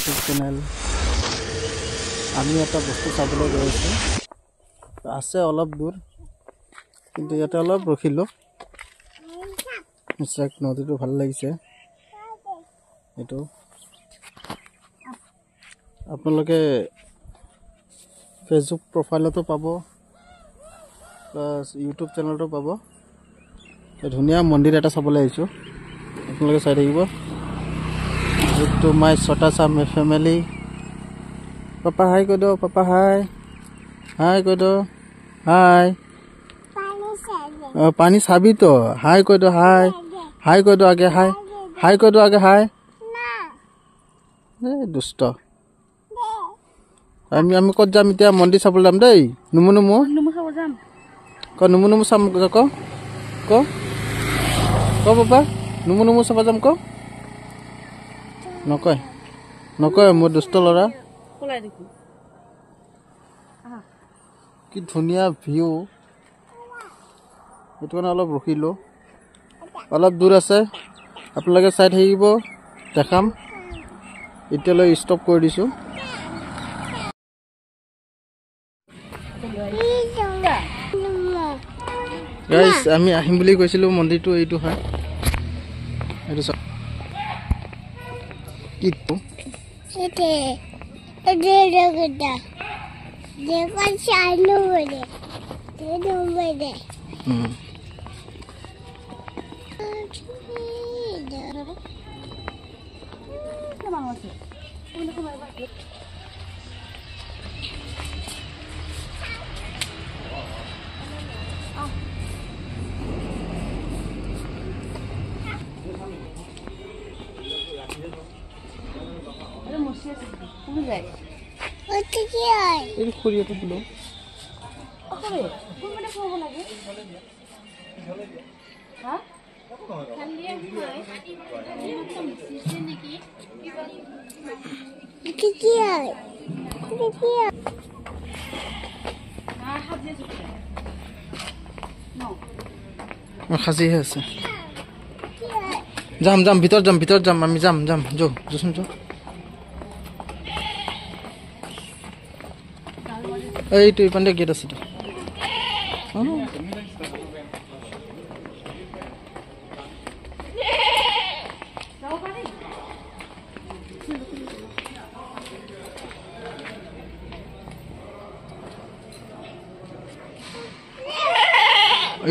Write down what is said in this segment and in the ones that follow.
YouTube channel. আমি এটা বস্তু চাবলৈ গৈ আছোঁ, আছে অলপ দূৰ, কিন্তু ইয়াতে অলপ ৰখিলোঁ। নদীটো ভাল লাগিছে। এইটো আপোনালোকে ফেচবুক প্ৰফাইলতো পাব, প্লাছ ইউটিউব চেনেলতো পাব। ধুনীয়া মন্দিৰ এটা চাবলৈ আহিছোঁ, আপোনালোকে চাই থাকিব। এইটো মাই ছটা চাম ফেমিলি। পাপা হাই কৈ দিওঁ, পাপা হাই হাই কৈ দিওঁ, হাই। পানী চাবি তো, হাই কৈ দিওঁ, হাই হাই কৈ দিওঁ আগে, হাই হাই কৈ দিওঁ আগে, হাই। দুষ্ট। আমি ক'ত যাম এতিয়া? মন্দিৰ চাবলৈ যাম দেই। নুমু নুমু ক, নুমু নুমু চাম ক ক ক পাপা, নুমু নুমু চাব যাম ক। নকয় নকয়, মোৰ দুষ্ট ল'ৰা। কি ধুনীয়া ভিউ, সেইটো কাৰণে অলপ ৰখিলোঁ। অলপ দূৰ আছে, আপোনালোকে চাই থাকিব, দেখাম। এতিয়ালৈ ষ্টপ কৰি দিছোঁ। গাইজ, আমি আহিম বুলি কৈছিলোঁ, মন্দিৰটো এইটো হয়। এইটো চাওক কিটো খৰিয়াটো বোলো সাজিহে আছে। যাম যাম, ভিতৰত যাম, ভিতৰত যাম, আমি যাম যাম, যোচোন যো। এইটো ইপানে গেট আছে।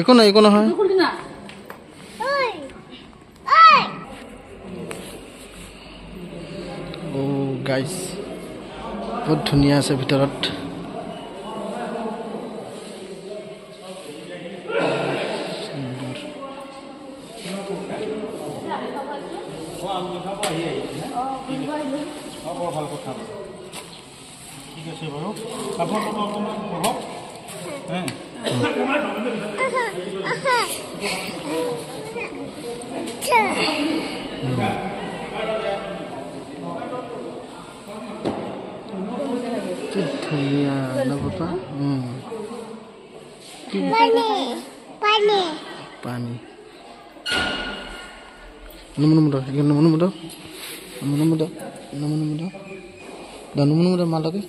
একো নাই, একো নহয়। গাইজ, বহুত ধুনীয়া আছে ভিতৰত। ভাল কথা, ঠিক আছে বাৰু। কি ধুনীয়া ন পাপা। পানী নমু নমু দাও, নমু নমু দাও, নমু নমু দাও, নমু নমু দাও, নমু নমু দাও, মালকে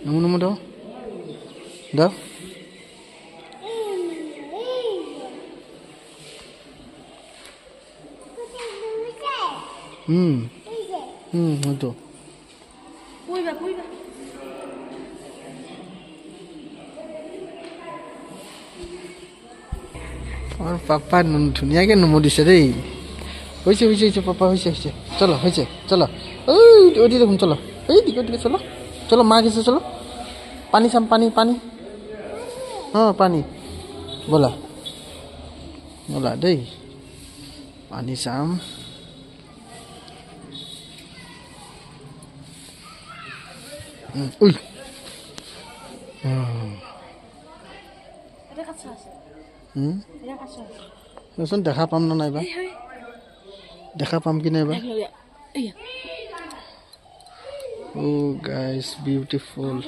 নমু নমু দাও দাও। হয়তো আমার পাপা ধুনীয়াকে নমু দিছে দেই। হৈছে হৈছে হৈছে পাপা, হৈছে হৈছে, চলো হৈছে, চলো। ওই দেখুন, চলো এই দিকে দিকে, চলো চলো, মা গেছে, চলো। পানী চাম, পানী পানী, পানী, বলা বলা দেই, পানী চাম। দেখা পাম না নাইবা, দেখা পাম কি নাইবা। Oh guys, beautiful.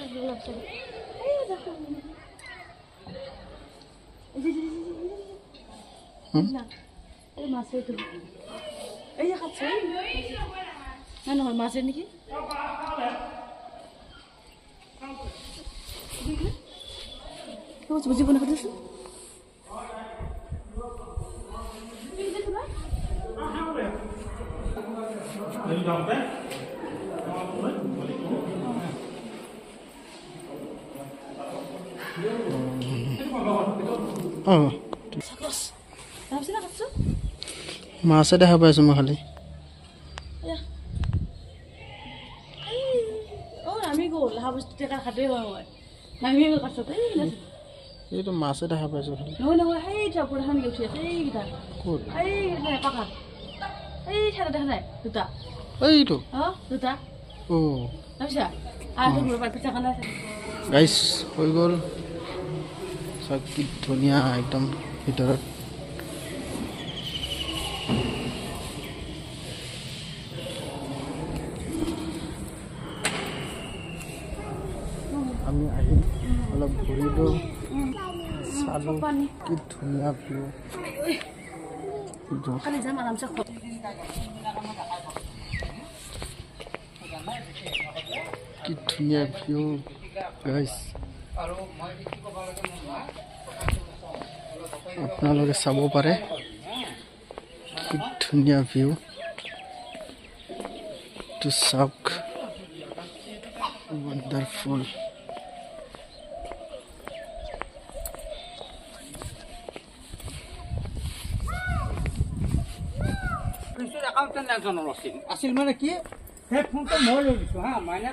নহয় মাছে নেকি বুজিব নাপাতিছো মাছে দেখা পাইছোঁ মই খালি এইটো মাছে দেখা পাইছোঁ খালি এইটো গাইছ হৈ গ'ল চাওক কি ধুনীয়া একদম ভিতৰত আমি আহিম অলপ ঘূৰিলোঁ চালোঁ কি ধুনীয়া ভিউ কি ধুনীয়া ভিউ গাইছ আপোনালোকে চাব পাৰে কি ধুনীয়া ভিউ to চাওক wonderful আছিল মানে কি সেই ফোনটো মই লৈ দিছোঁ হা মাইনা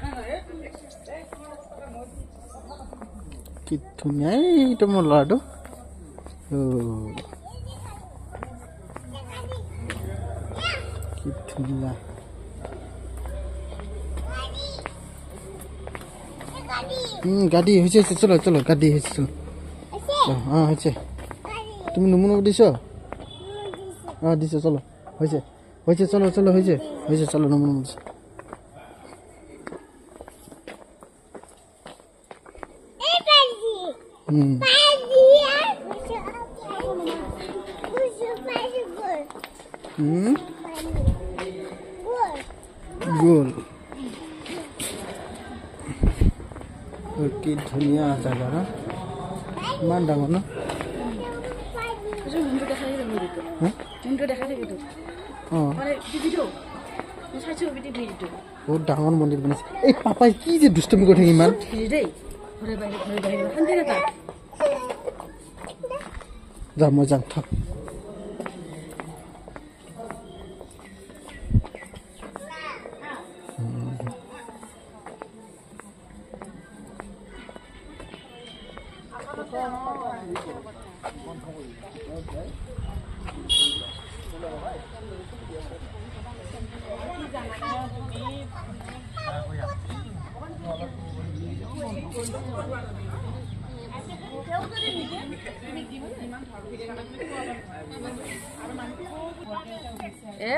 কি ধুনীয়া এইটো মোৰ ল'ৰাটো কি ধুনীয়া গাড়ী হৈছে চলো চলো গাড়ী হৈছে চলো অঁ হৈছে তুমি নমুনো দিছ অঁ দিছ চলো হৈছে হৈছে চলো চলো হৈছে হৈছে চলো নমুনো দিছ গোল কি ধুনীয়া জাগা ন ইমান ডাঙৰ ন বহুত ডাঙৰ মন্দিৰ বনাইছে এই পাপাই কি যে দুষ্টমি কৰি থাকে ইমান যাম মই যাম থাক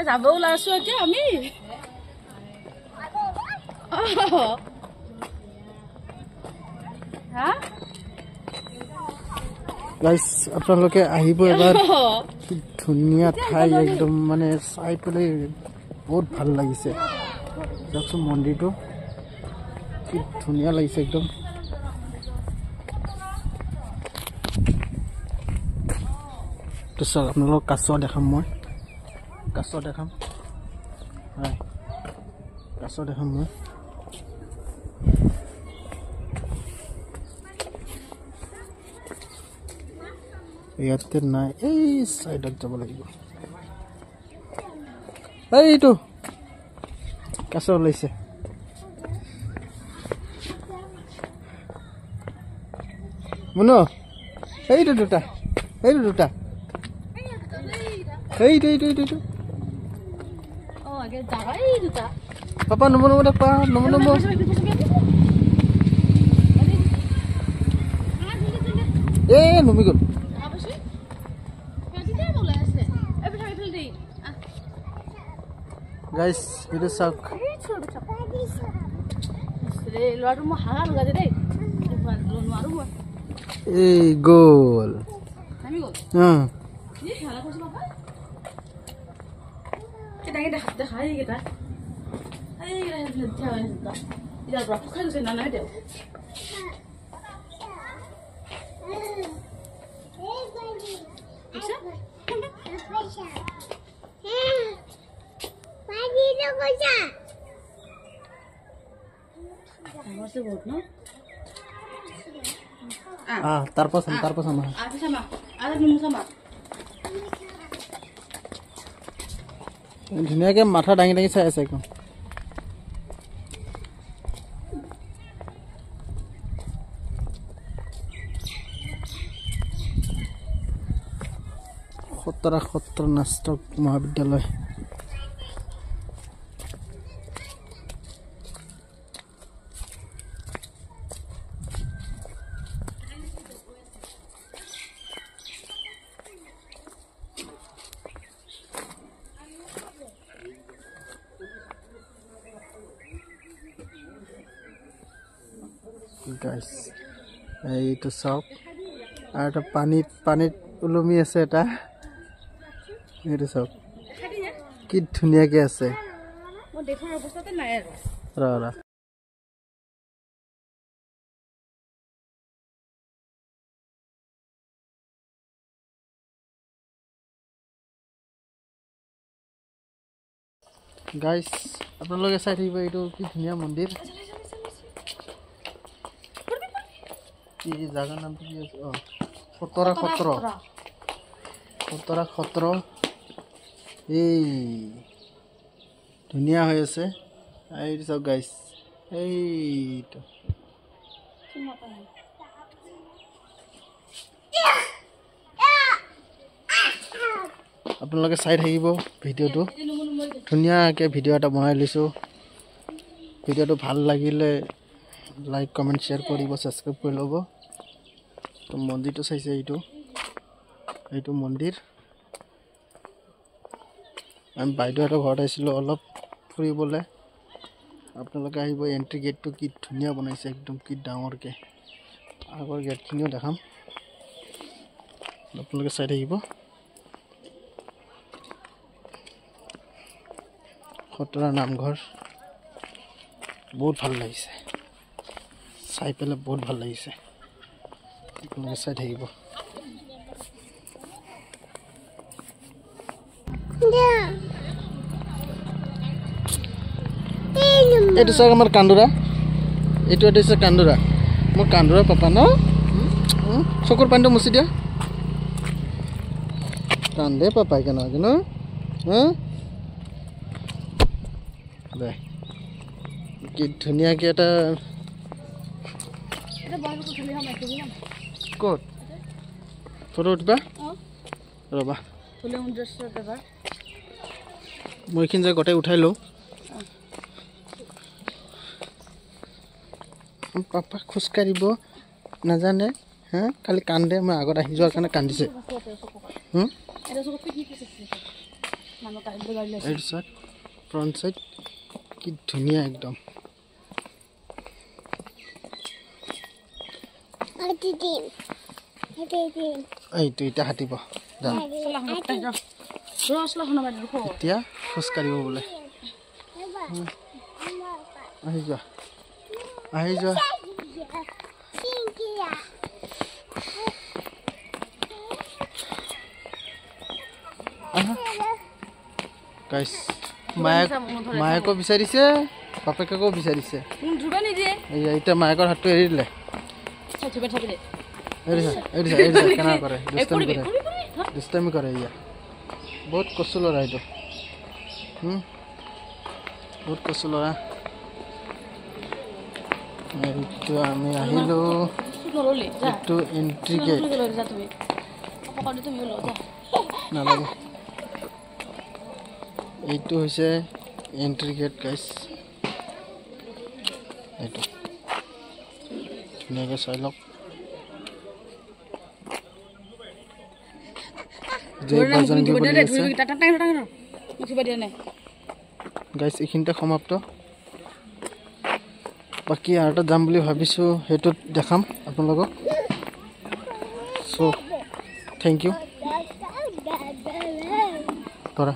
যাব ওলাইছো এতিয়া আমি গাইছ আপোনালোকে আহিব এবাৰ কি ধুনীয়া ঠাই একদম মানে চাই পেলাই বহুত ভাল লাগিছে চাওকচোন মন্দিৰটো কি ধুনীয়া লাগিছে একদম তো চাওক আপোনালোকক কাছ দেখাম মই কাছ দেখাম হয় কাছ দেখাম মই ইয়াতে নাই এই সাইডত যাব লাগিব এইটো কাছ ওলাইছে মুনো এইটো দুটা এইটো দুটা এইটো এইটো এইটো এইটো পাপা নমো নমো দেখ পা নমো নমো এ নমি গ'ল গাইছ এইটো চাওক এই গ'ল Tarpa sama. Ada sama. Ada minum sama. ধুনীয়াকে মাথা দাঙি দাঙি চাই আছে একদম খতৰা সত্ৰনাটক মহাবিদ্যালয় guys এইটো সব আর এটা পানিত উলমি আছে এটা এইটো সব কি ধুনিয়াকে আছে মই দেখাৰ অৱস্থাতে নাই আৰু ৰা গাইস আপোনালোকে চাই থাকিব এইটো কি ধুনিয়া মন্দিৰ কি জায়গাৰ নাম কি আছে খতৰা সত্ৰ এই ধুনিয়া হৈ আছে এইটো সব গাইস এইটো আপোনালোকে চাই থাকিব ভিডিওটো ধুনিয়াকে ভিডিও এটা বনাই লৈছো ভিডিওটো ভাল লাগিলে লাইক কমেন্ট শেয়ার কৰিব সাবস্ক্ৰাইব কৰি ল'ব তো মন্দিৰটো চাইছে এইটো মন্দিৰ আমি বাইদেউহঁতৰ ঘৰত আহিছিলোঁ অলপ ফুৰিবলৈ আপোনালোকে আহিব এন্ট্ৰি গেটটো কি ধুনীয়া বনাইছে একদম কি ডাঙৰকৈ আগৰ গেটখিনিও দেখাম আপোনালোকে চাই থাকিব খতৰা নামঘৰ বহুত ভাল লাগিছে চাই পেলাই বহুত ভাল লাগিছে আপোনালোকে চাই থাকিব এইটো চাওক আমাৰ কান্দুৰা এইটো হৈছে কান্দুৰা মোৰ কান্দুৰা পাপা ন চকুৰ পানীটো মুচি দিয়া কান্দে পাপাই কেনেকৈ ন দে কি ধুনীয়াকৈ এটা ক'ত ফটো উঠিবা ৰ'বা মই এইখিনি যে গোটেই উঠাই লওঁ পাপা খোজকাঢ়িব নাজানে হা খালি কান্দে মই আগত আহি যোৱাৰ কাৰণে কান্দিছে ফ্ৰণ্ট চাইড কি ধুনীয়া একদম এইটো এতিয়া হাতিব এতিয়া খোজকাঢ়িব বোলে আহি যোৱা গাইস মায়েকো বিচাৰিছে বাপেককো বিচাৰিছে এতিয়া মায়েকৰ হাতটো এৰি দিলে কেনে কৰে দুষ্টামি কৰে ইয়া বহুত কচু ল'ৰা এইটো বহুত কচু ল'ৰা এইটো আমি আহিলোঁ এইটো এণ্ট্ৰি গেট নালাগে এইটো হৈছে এণ্ট্ৰি গেট গাইছ এইটো ধুনীয়াকৈ চাই লওক গাইছ এইখিনিতে সমাপ্ত বাকী আৰু এটা যাম বুলি ভাবিছোঁ সেইটোত দেখাম আপোনালোকক চ' থেংক ইউ কৰা